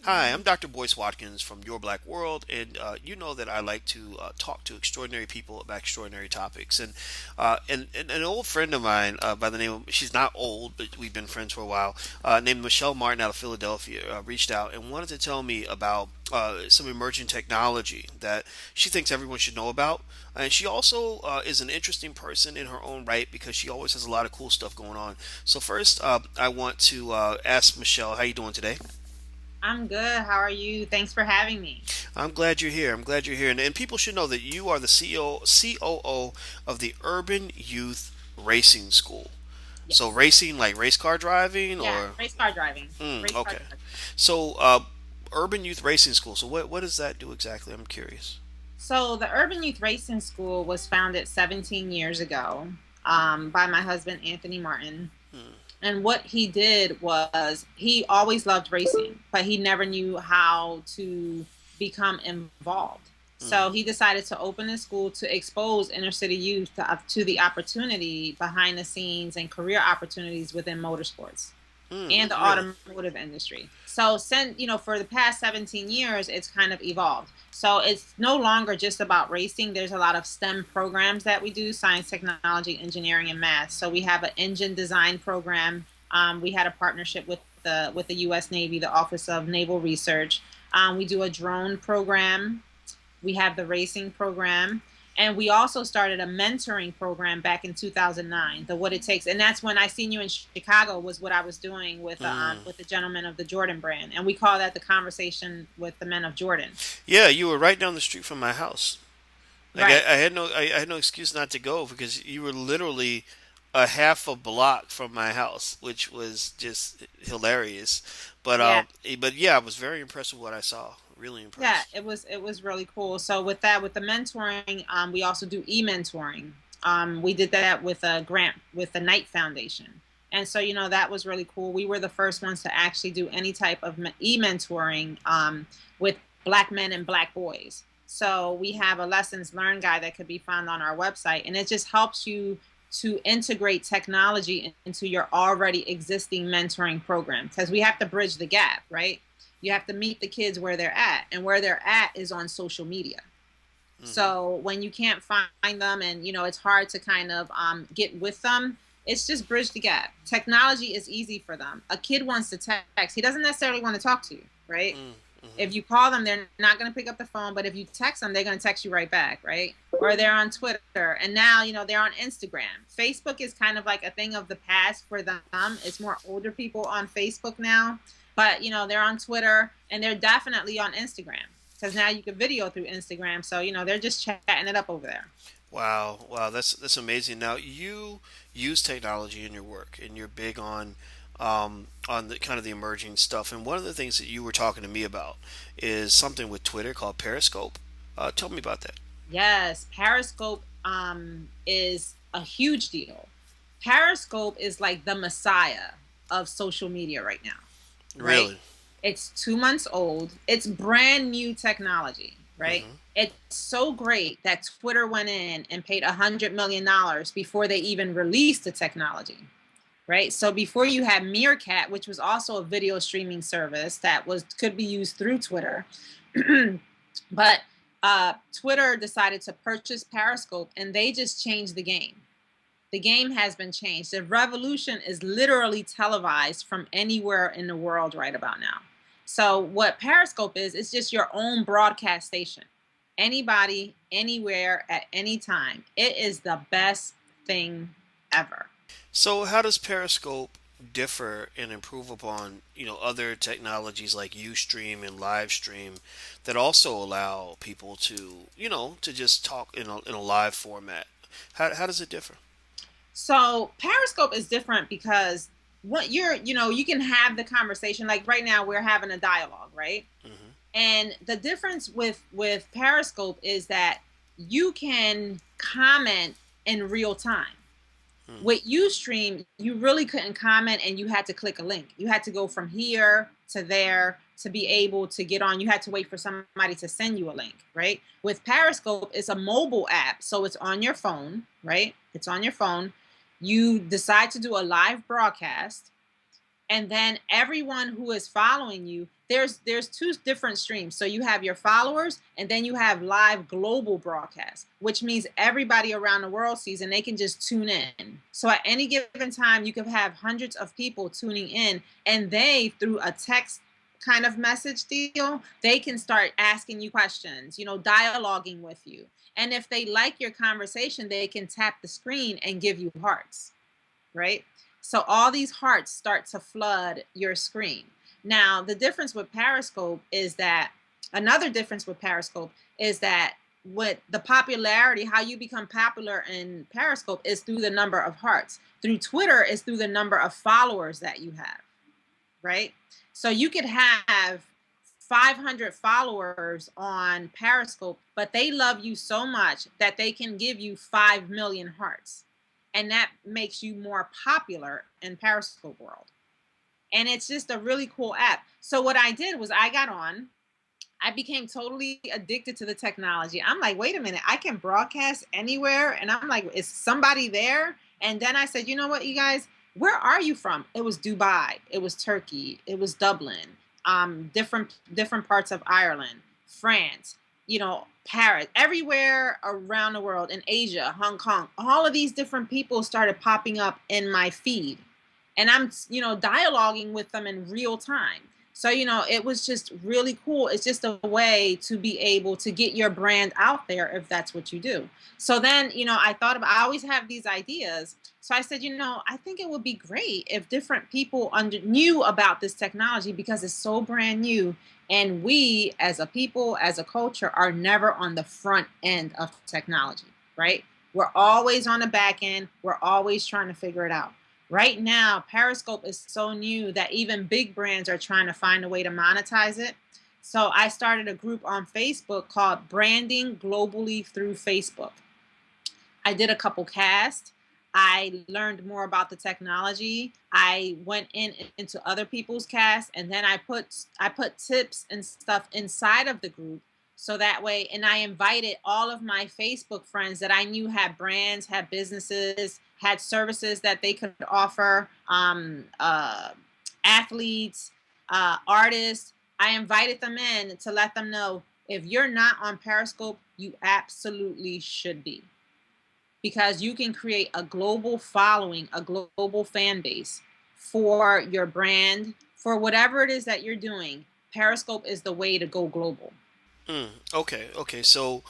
Hi, I'm Dr. Boyce Watkins from Your Black World, and you know that I like to talk to extraordinary people about extraordinary topics. And an old friend of mine by the name of, she's not old, but we've been friends for a while, named Michelle Martin out of Philadelphia, reached out and wanted to tell me about some emerging technology that she thinks everyone should know about. And she also is an interesting person in her own right because she always has a lot of cool stuff going on. So first, I want to ask Michelle, how you doing today? I'm good. How are you? Thanks for having me. I'm glad you're here. I'm glad you're here. And people should know that you are the COO of the Urban Youth Racing School. So Yes. racing like race car driving Yeah, or race car driving. Race car okay. driving. So Urban Youth Racing School. So what does that do exactly? I'm curious. So the Urban Youth Racing School was founded 17 years ago by my husband, Anthony Martin. Hmm. And what he did was he always loved racing, but he never knew how to become involved. So Hmm. he decided to open a school to expose inner city youth to the opportunity behind the scenes and career opportunities within motorsports and the Really? automotive industry. So, for the past 17 years, it's kind of evolved. So, it's no longer just about racing. There's a lot of STEM programs that we do: science, technology, engineering, and math. So, we have an engine design program. We had a partnership with the U.S. Navy, the Office of Naval Research. We do a drone program. We have the racing program. And we also started a mentoring program back in 2009, the What It Takes. And that's when I seen you in Chicago was what I was doing Hmm. with the gentleman of the Jordan brand. And we call that the conversation with the men of Jordan. Yeah, you were right down the street from my house. Like Right. I had no excuse not to go because you were literally a half a block from my house, which was just hilarious. Yeah. But yeah, I was very impressed with what I saw. Really Yeah, impressed. it was really cool. So with that, with the mentoring, we also do e-mentoring. We did that with a grant with the Knight Foundation, and so that was really cool. We were the first ones to actually do any type of e-mentoring with Black men and Black boys. So we have a lessons learned guide that could be found on our website, and it just helps you to integrate technology into your already existing mentoring program because we have to bridge the gap, right? You have to meet the kids where they're at, and where they're at is on social media. Hmm. So when you can't find them, and it's hard to kind of get with them, it's just bridge the gap. Technology is easy for them. A kid wants to text, he doesn't necessarily want to talk to you, right? Hmm. If you call them, they're not going to pick up the phone, but if you text them, they're going to text you right back, right? Or they're on Twitter, and now they're on Instagram. Facebook is kind of like a thing of the past for them. It's more older people on Facebook now, but they're on Twitter, and they're definitely on Instagram because now you can video through Instagram. So they're just chatting it up over there. Wow, wow, that's amazing. Now you use technology in your work, and you're big on the kind of the emerging stuff. And one of the things that you were talking to me about is something with Twitter called Periscope. Tell me about that. Yes, Periscope is a huge deal. Periscope is like the messiah of social media right now, right? Really? It's 2 months old. It's brand new technology, right? Hmm. It's so great that Twitter went in and paid $100 million before they even released the technology, right? So before you had Meerkat, which was also a video streaming service that was could be used through Twitter, but Twitter decided to purchase Periscope, and they just changed the game. The game has been changed. The revolution is literally televised from anywhere in the world right about now. So what Periscope is, it's just your own broadcast station. Anybody, anywhere, at any time. It is the best thing ever. So how does Periscope differ and improve upon other technologies like Ustream and Livestream that also allow people to to just talk in a live format? How does it differ? So Periscope is different because what you can have the conversation like right now we're having a dialogue, right? Hmm. And the difference with Periscope is that you can comment in real time. Hmm. With Ustream, you really couldn't comment, and you had to click a link. You had to go from here to there to be able to get on. You had to wait for somebody to send you a link, right? With Periscope, it's a mobile app, so it's on your phone, right? It's on your phone. You decide to do a live broadcast. And then everyone who is following you, there's two different streams. So you have your followers, and then you have live global broadcast, which means everybody around the world sees, and they can just tune in. So at any given time, you could have hundreds of people tuning in, and they, through a text kind of message deal, they can start asking you questions, dialoguing with you. And if they like your conversation, they can tap the screen and give you hearts, right? So all these hearts start to flood your screen. Now, the difference with Periscope is that another difference with Periscope is that with the popularity, how you become popular in Periscope is through the number of hearts. Through Twitter is through the number of followers that you have, right? So you could have 500 followers on Periscope, but they love you so much that they can give you 5 million hearts. And that makes you more popular in Periscope world. And it's just a really cool app. So what I did was I got on, I became totally addicted to the technology. I'm like, wait a minute, I can broadcast anywhere. And I'm like, is somebody there? And then I said, you know what, you guys, where are you from? It was Dubai, it was Turkey, it was Dublin, different parts of Ireland, France, Paris, everywhere around the world, in Asia, Hong Kong. All of these different people started popping up in my feed, and I'm dialoguing with them in real time. So it was just really cool. It's just a way to be able to get your brand out there if that's what you do. So then I always have these ideas. So I said, I think it would be great if different people knew about this technology, because it's so brand new. And we, as a people, as a culture, are never on the front end of technology, right? We're always on the back end. We're always trying to figure it out. Right now, Periscope is so new that even big brands are trying to find a way to monetize it. So I started a group on Facebook called Branding Globally Through Facebook. I did a couple casts. I learned more about the technology. I went into other people's casts, and then I put tips and stuff inside of the group, so that way, and I invited all of my Facebook friends that I knew had brands, had businesses, had services that they could offer, athletes, artists. I invited them in to let them know, if you're not on Periscope, you absolutely should be, because you can create a global following, a global fan base for your brand, for whatever it is that you're doing. Periscope is the way to go global. Okay. So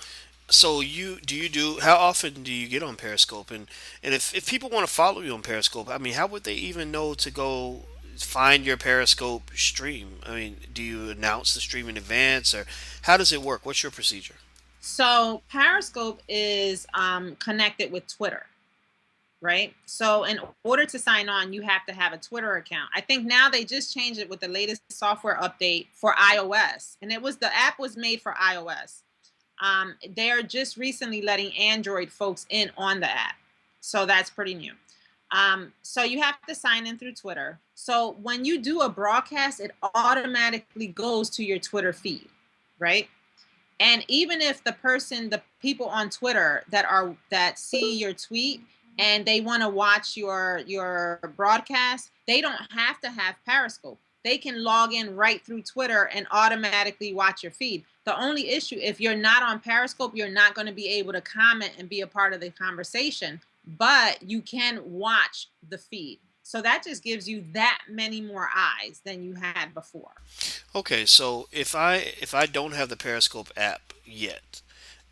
how often do you get on Periscope, and if people want to follow you on Periscope, I mean, how would they even know to go find your Periscope stream? I mean, do you announce the stream in advance, or how does it work? What's your procedure? So Periscope is connected with Twitter, right? So in order to sign on, you have to have a Twitter account. I think now they just changed it with the latest software update for iOS, and the app was made for iOS. They're just recently letting Android folks in on the app, so that's pretty new. So you have to sign in through Twitter. So when you do a broadcast, it automatically goes to your Twitter feed, right? And even if the people on Twitter that see your tweet and they want to watch your broadcast, they don't have to have Periscope. They can log in right through Twitter and automatically watch your feed. The only issue, if you're not on Periscope, you're not going to be able to comment and be a part of the conversation, but you can watch the feed. So that just gives you that many more eyes than you had before. Okay, so if I don't have the Periscope app yet,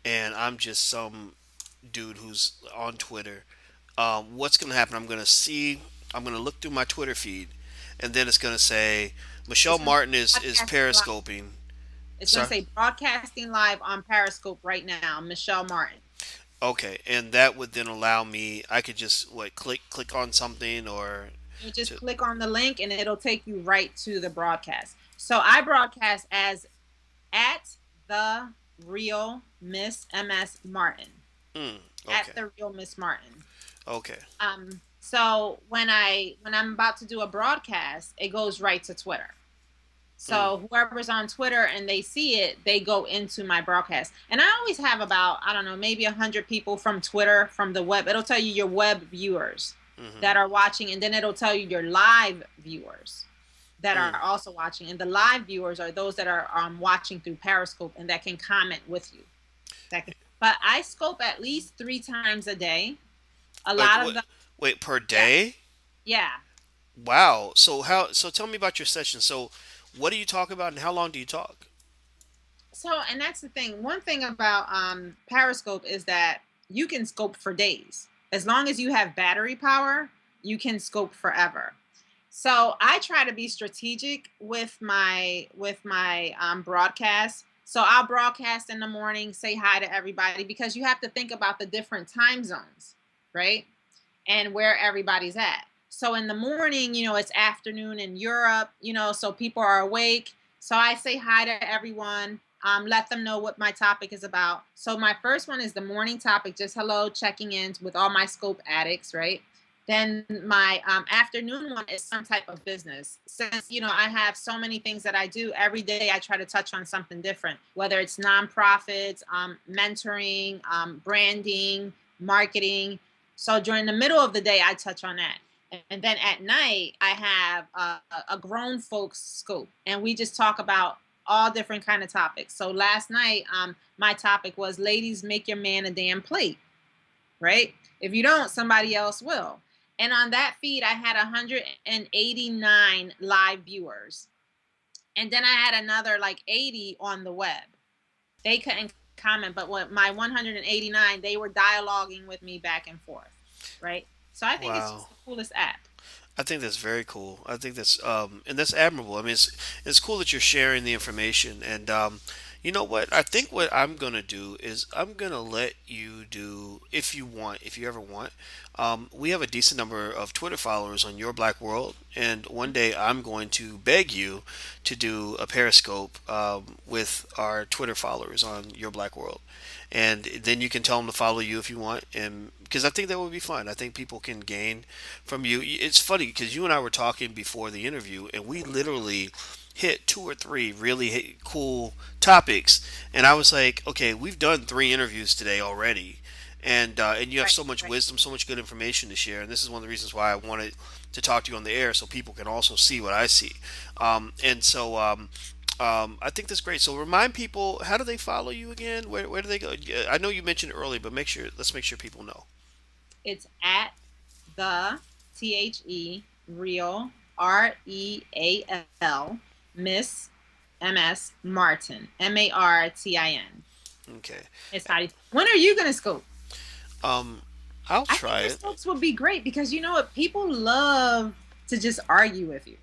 and I'm just some dude who's on Twitter, what's gonna happen? I'm gonna look through my Twitter feed, and then it's gonna say Michelle It's going to Martin say is broadcasting live. periscoping. It's going to Sorry. say broadcasting live on Periscope right now, Michelle Martin. Okay, and that would then allow me. I could just click on something or You just to. click on the link and it'll take you right to the broadcast. So I broadcast as at the real Miss MS Martin. Mm, At okay. the real Miss Martin. Okay. So when I'm about to do a broadcast, it goes right to Twitter. Mm, So whoever's on Twitter and they see it, they go into my broadcast. And I always have about, I don't know, maybe 100 people from Twitter, from the web. It'll tell you your web viewers. Hmm. that are watching, and then it'll tell you your live viewers that Mm. are also watching. And the live viewers are those that are watching through Periscope and that can comment with you. That can, but I scope at least 3 times a day. A Like lot of what? them, Wait, per yeah, day? yeah. Wow. So how? So tell me about your session. So, what do you talk about, and how long do you talk? So, and that's the thing. One thing about Periscope is that you can scope for days. As long as you have battery power, you can scope forever. So I try to be strategic with my broadcast. So I'll broadcast in the morning, say hi to everybody, because you have to think about the different time zones, right? And where everybody's at. So in the morning, it's afternoon in Europe, so people are awake. So I say hi to everyone, let them know what my topic is about. So my first one is the morning topic, just hello, checking in with all my scope addicts, right? Then my afternoon one is some type of business. Since I have so many things that I do every day, I try to touch on something different, whether it's nonprofits, mentoring, branding, marketing. So during the middle of the day, I touch on that. And then at night, I have a grown folks scope, and we just talk about all different kind of topics. So last night, my topic was ladies, make your man a damn plate, right? If you don't, somebody else will. And on that feed, I had 189 live viewers. And then I had another like 80 on the web. They couldn't comment, but what my 189, they were dialoguing with me back and forth, right? So I think it's Wow. just the coolest app. I think that's very cool. I think that's and that's admirable. I mean, it's cool that you're sharing the information. And you know what? I think what I'm gonna do is I'm gonna let you do, if you want, if you ever want. We have a decent number of Twitter followers on Your Black World, and one day I'm going to beg you to do a Periscope with our Twitter followers on Your Black World, and then you can tell them to follow you if you want, and because I think that would be fun. I think people can gain from you. It's funny because you and I were talking before the interview, and we literally hit two or three really cool topics, and I was like, okay, we've done 3 interviews today already, and you have Right, so much right. wisdom, so much good information to share, and this is one of the reasons why I wanted to talk to you on the air so people can also see what I see, I think that's great. So remind people, how do they follow you again? Where do they go? Yeah, I know you mentioned it earlier, but let's make sure people know. It's at the real REAL Miss MS Martin MARTIN. Okay. It's how when are you gonna scope? Um, I'll I think try your it. scopes would be great because you know what? People love to just argue with you,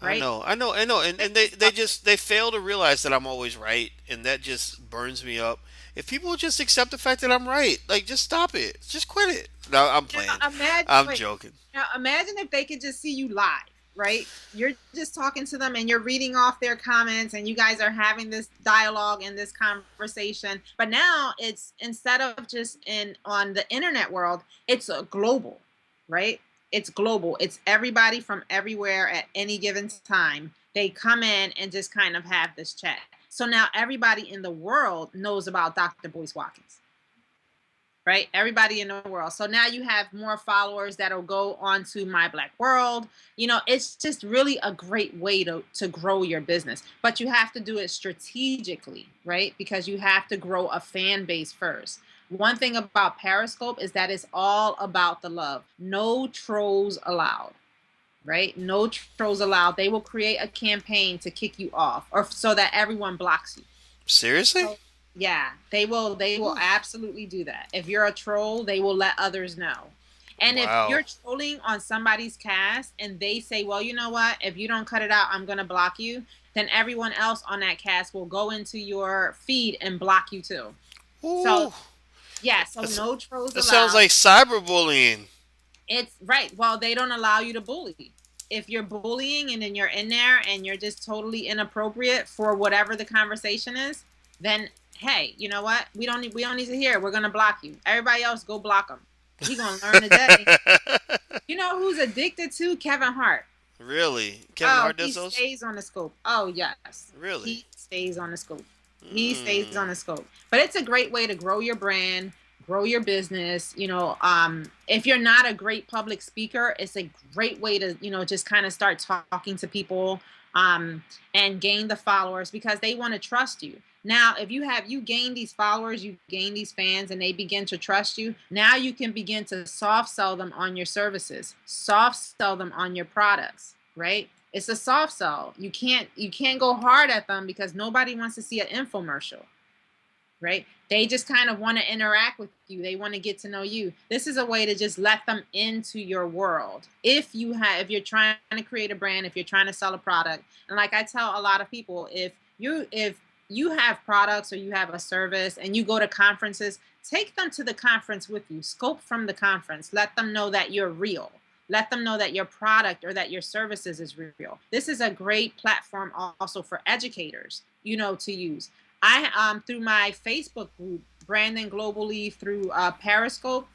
right? I know, They and they just love it. they fail to realize that I'm always right, and that just burns me up. If people just accept the fact that I'm right, like just stop it, just quit it. No, I'm playing. Now imagine, I'm wait, joking. now imagine if they could just see you live, right? You're just talking to them and you're reading off their comments and you guys are having this dialogue and this conversation. But now it's instead of just in on the internet world, it's a global, right? It's global. It's everybody from everywhere at any given time. They come in and just kind of have this chat. So now everybody in the world knows about Dr. Boyce Watkins, right? Everybody in the world. So now you have more followers that'll go on to My Black World. It's just really a great way to grow your business. But you have to do it strategically, right? Because you have to grow a fan base first. One thing about Periscope is that it's all about the love. No trolls allowed, right? No trolls allowed. They will create a campaign to kick you off or so that everyone blocks you. Seriously? So yeah, they will Whew. absolutely do that. If you're a troll, they will let others know. And if Wow. you're trolling on somebody's cast and they say, "Well, you know what? If you don't cut it out, I'm going to block you." Then everyone else on that cast will go into your feed and block you too. So, Ooh. yeah, so That's, no trolls that sounds allowed. like cyberbullying. It's right. Well, they don't allow you to bully. If you're bullying and then you're in there and you're just totally inappropriate for whatever the conversation is, then hey, you know what? We don't need to hear. We're gonna block you. Everybody else go block him. He gonna learn today. You know who's addicted to Kevin Hart? Really? Kevin Oh, Hart he does those? stays on the scope. Oh yes, Really? he stays on the scope. He stays Mm. on the scope. But it's a great way to grow your brand, grow your business. If you're not a great public speaker, it's a great way to, just kind of start talking to people, and gain the followers because they want to trust you. Now, if you gain these followers, you gain these fans, and they begin to trust you, now you can begin to soft sell them on your services, soft sell them on your products, right? It's a soft sell. You can't go hard at them because nobody wants to see an infomercial, right? They just kind of want to interact with you. They want to get to know you. This is a way to just let them into your world. If you're trying to create a brand, if you're trying to sell a product, and like I tell a lot of people, if you have products or you have a service and you go to conferences, take them to the conference with you. Scope from the conference. Let them know that you're real. Let them know that your product or that your services is real. This is a great platform also for educators, to use. I through my Facebook group, Branding Globally through Periscope,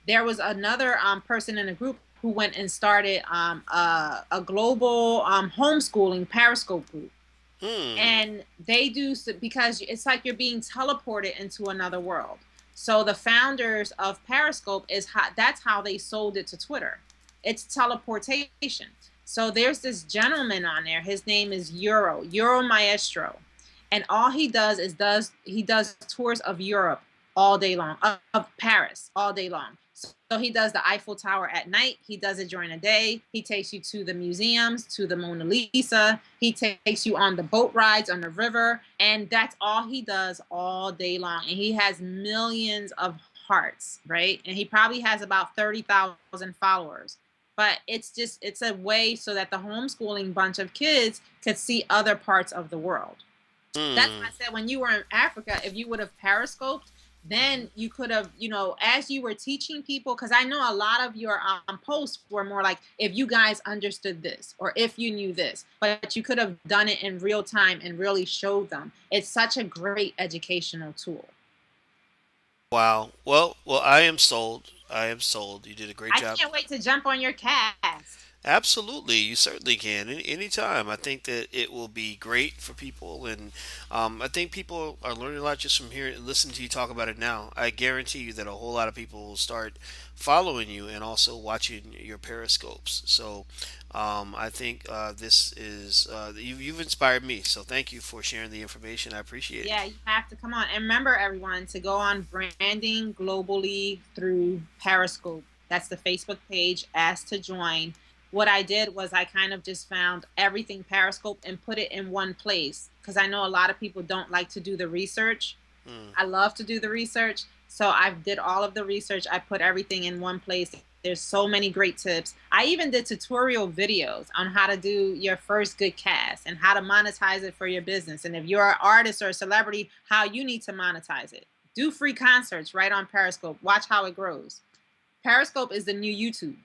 there was another person in the group who went and started a global homeschooling Periscope group. Hmm. And they do because it's like you're being teleported into another world. So the founders of Periscope that's how they sold it to Twitter. It's teleportation. So there's this gentleman on there. His name is Euro Maestro, and all he does tours of Europe all day long, of Paris all day long. So he does the Eiffel Tower at night. He does it during the day. He takes you to the museums, to the Mona Lisa. He takes you on the boat rides on the river. And that's all he does all day long. And he has millions of hearts, right? And he probably has about 30,000 followers. But it's a way so that the homeschooling bunch of kids could see other parts of the world. That's why Hmm. I said when you were in Africa, if you would have periscoped, then you could have, as you were teaching people, because I know a lot of your posts were more like, if you guys understood this or if you knew this, but you could have done it in real time and really showed them. It's such a great educational tool. Wow. Well, I am sold. I am sold. You did a great I job. can't wait to jump on your cast. Absolutely, you certainly can. Anytime. I think that it will be great for people, and I think people are learning a lot just from hearing, listening to you talk about it now. I guarantee you that a whole lot of people will start following you and also watching your periscopes. So, I think this is you've inspired me. So, thank you for sharing the information. I appreciate it. Yeah, you have to come on. And remember, everyone, to go on Branding Globally through Periscope. That's the Facebook page. Ask to join. What I did was I kind of just found everything Periscope and put it in one place because I know a lot of people don't like to do the research. Mm. I love to do the research. So I did all of the research. I put everything in one place. There's so many great tips. I even did tutorial videos on how to do your first good cast and how to monetize it for your business. And if you're an artist or a celebrity, how you need to monetize it. Do free concerts right on Periscope. Watch how it grows. Periscope is the new YouTube.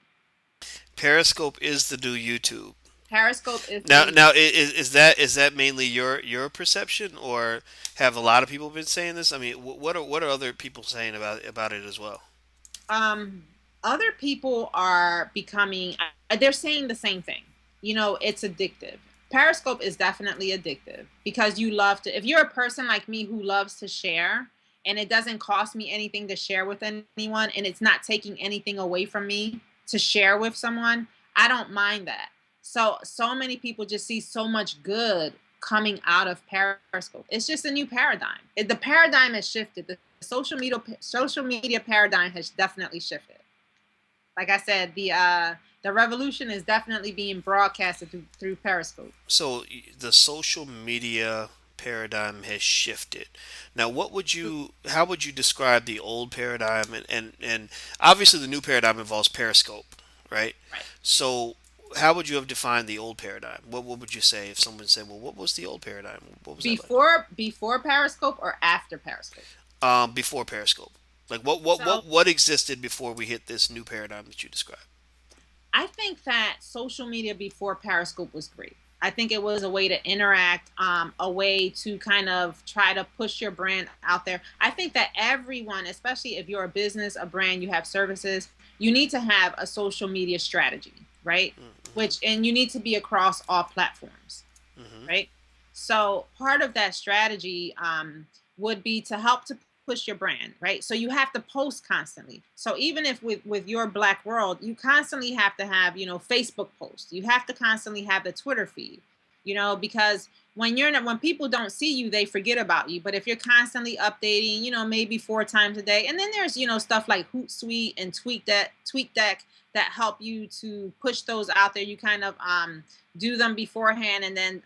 Periscope is the new YouTube. Periscope is the Now, new now is that mainly your perception, or have a lot of people been saying this? I mean, what are other people saying about it as well? um other people are becoming they're saying the same thing. It's addictive. Periscope is definitely addictive because you love to, if you're a person like me who loves to share, and it doesn't cost me anything to share with anyone, and it's not taking anything away from me to share with someone, I don't mind that. So many people just see so much good coming out of Periscope. It's just a new paradigm. The paradigm has shifted. The social media paradigm has definitely shifted. Like I said, the revolution is definitely being broadcasted through Periscope. So the social media paradigm has shifted. Now, how would you describe the old paradigm, and obviously the new paradigm involves Periscope, right? Right. So how would you have defined the old paradigm? What would you say if someone said, "Well, what was the old paradigm? What was that like?" Before Periscope or after Periscope? Before Periscope, like what existed before we hit this new paradigm that you described? I think that social media before Periscope was great. I think it was a way to interact, a way to kind of try to push your brand out there. I think that everyone, especially if you're a business, a brand, you have services, you need to have a social media strategy, right? Mm-hmm. And you need to be across all platforms, Mm-hmm. right? So part of that strategy would be to help to push your brand, right? So you have to post constantly. So even if with your black world, you constantly have to have, Facebook posts. You have to constantly have the Twitter feed, because when people don't see you, they forget about you. But if you're constantly updating, maybe 4 times a day, and then there's, stuff like Hootsuite and TweetDeck that help you to push those out there. You kind of do them beforehand, and then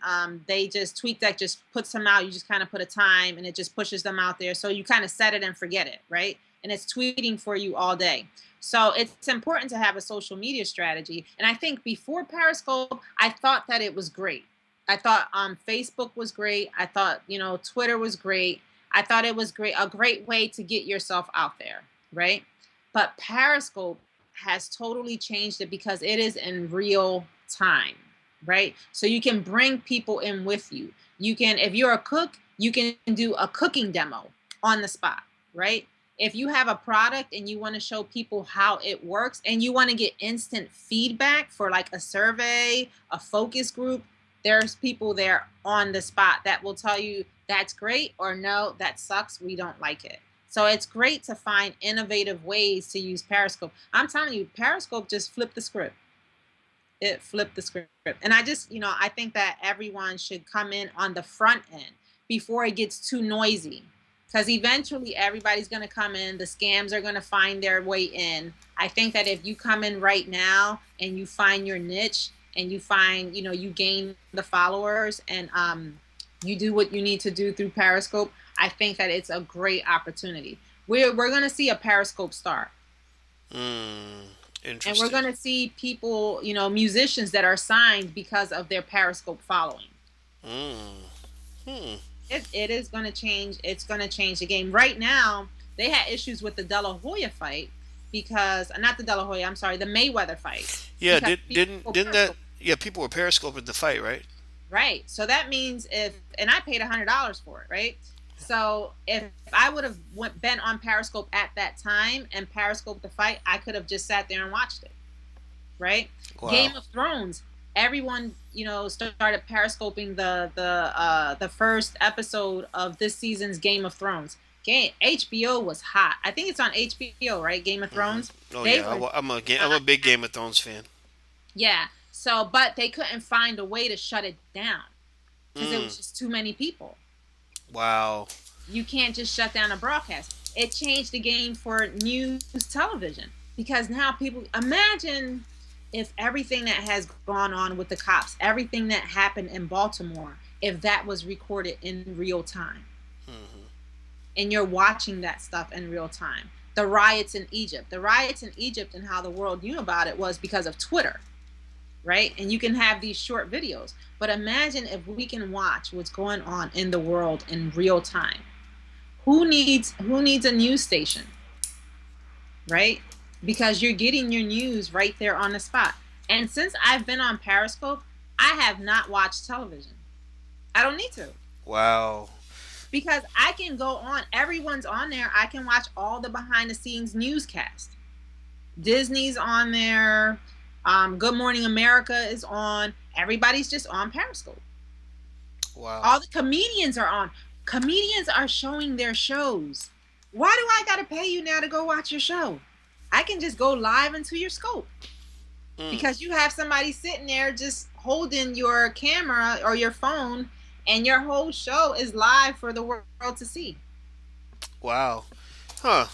they just TweetDeck just puts them out. You just kind of put a time, and it just pushes them out there. So you kind of set it and forget it, right? And it's tweeting for you all day. So it's important to have a social media strategy. And I think before Periscope, I thought that it was great. I thought Facebook was great. I thought, Twitter was great. I thought it was great, a great way to get yourself out there, right? But Periscope has totally changed it because it is in real time, right? So you can bring people in with you. You can, if you're a cook, you can do a cooking demo on the spot, right? If you have a product and you want to show people how it works and you want to get instant feedback for like a survey, a focus group, there's people there on the spot that will tell you that's great or no, that sucks, we don't like it. So it's great to find innovative ways to use Periscope. I'm telling you, Periscope just flipped the script. It flipped the script. And I think that everyone should come in on the front end before it gets too noisy. Because eventually everybody's going to come in. The scams are going to find their way in. I think that if you come in right now and you find your niche and you find, you gain the followers and you do what you need to do through Periscope, I think that it's a great opportunity. We're going to see a Periscope start. Interesting. And we're going to see people, musicians that are signed because of their Periscope following. It is going to change. It's going to change the game. Right now, they had issues with the De La Hoya fight because, not the De La Hoya, I'm sorry, the Mayweather fight. Yeah, didn't that? Yeah, people were periscoping the fight, right? Right. So that means and I paid $100 for it, right? So if I would have been on Periscope at that time and Periscope the fight, I could have just sat there and watched it, right? Wow. Game of Thrones, everyone, started periscoping the first episode of this season's Game of Thrones. HBO was hot. I think it's on HBO, right? Game of Thrones. Oh yeah, I'm a big Game of Thrones fan. Yeah. So, but they couldn't find a way to shut it down because it was just too many people. Wow. You can't just shut down a broadcast. It changed the game for news television because now people imagine if everything that has gone on with the cops, everything that happened in Baltimore, if that was recorded in real time. And you're watching that stuff in real time. The riots in Egypt and how the world knew about it was because of Twitter, right? And you can have these short videos. But imagine if we can watch what's going on in the world in real time. Who needs a news station, right? Because you're getting your news right there on the spot. And since I've been on Periscope, I have not watched television. I don't need to. Wow. Because I can go on, everyone's on there. I can watch all the behind the scenes newscast. Disney's on there. Good Morning America is on. Everybody's just on Periscope. Wow. All the comedians are on. Comedians are showing their shows. Why do I got to pay you now to go watch your show? I can just go live into your scope. Because you have somebody sitting there just holding your camera or your phone and your whole show is live for the world to see. Wow. Huh.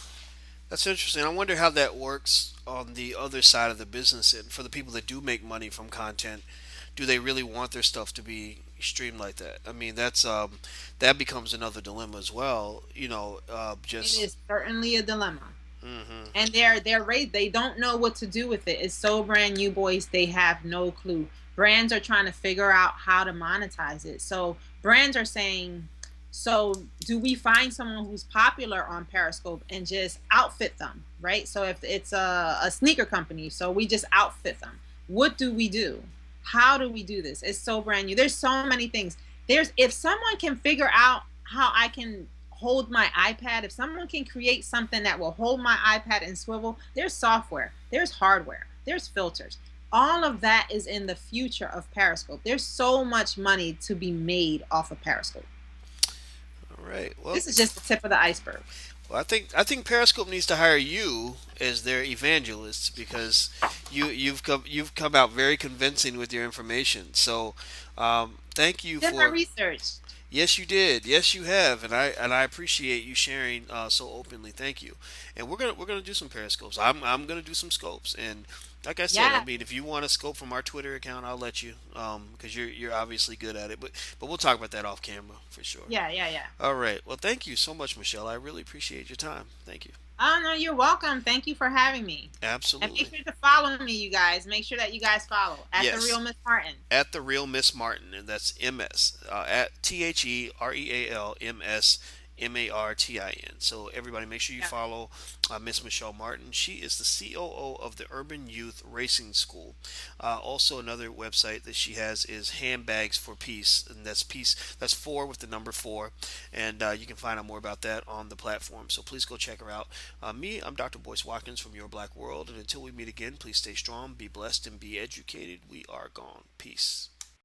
That's interesting. I wonder how that works on the other side of the business. And for the people that do make money from content, do they really want their stuff to be streamed like that? I mean, that's that becomes another dilemma as well. Just it is certainly a dilemma. And they don't know what to do with it. It's so brand new, boys. They have no clue. Brands are trying to figure out how to monetize it. So brands are saying, so do we find someone who's popular on Periscope and just outfit them, right? So if it's a sneaker company, so we just outfit them. What do we do? How do we do this? It's so brand new. There's so many things. If someone can figure out how I can hold my iPad, if someone can create something that will hold my iPad and swivel, there's software, there's hardware, there's filters. All of that is in the future of Periscope. There's so much money to be made off of Periscope. All right. Well, This is just the tip of the iceberg. I think Periscope needs to hire you as their evangelist because you've come out very convincing with your information. So, thank you Did my for. research. Yes, you did. Yes, you have, and I appreciate you sharing so openly. Thank you. And we're gonna do some periscopes. I'm gonna do some scopes. And like I said, I Yeah, mean, if you want a scope from our Twitter account, I'll let you. Because you're obviously good at it. But we'll talk about that off camera for sure. yeah. All right. Well, thank you so much, Michelle. I really appreciate your time. Thank you. Oh no, you're welcome. Thank you for having me. And make Absolutely. sure to follow me, you guys. Make sure that you guys follow at the Yes. real Miss Martin. At the real Miss Martin, and that's MS at TheRealMsMartin. So everybody, make sure you Yeah. follow Miss Michelle Martin. She is the COO of the Urban Youth Racing School. Also, another website that she has is Handbags for Peace, and that's peace. That's four with the number four, and you can find out more about that on the platform. So please go check her out. I'm Dr. Boyce Watkins from Your Black World, and until we meet again, please stay strong, be blessed, and be educated. We are gone. Peace.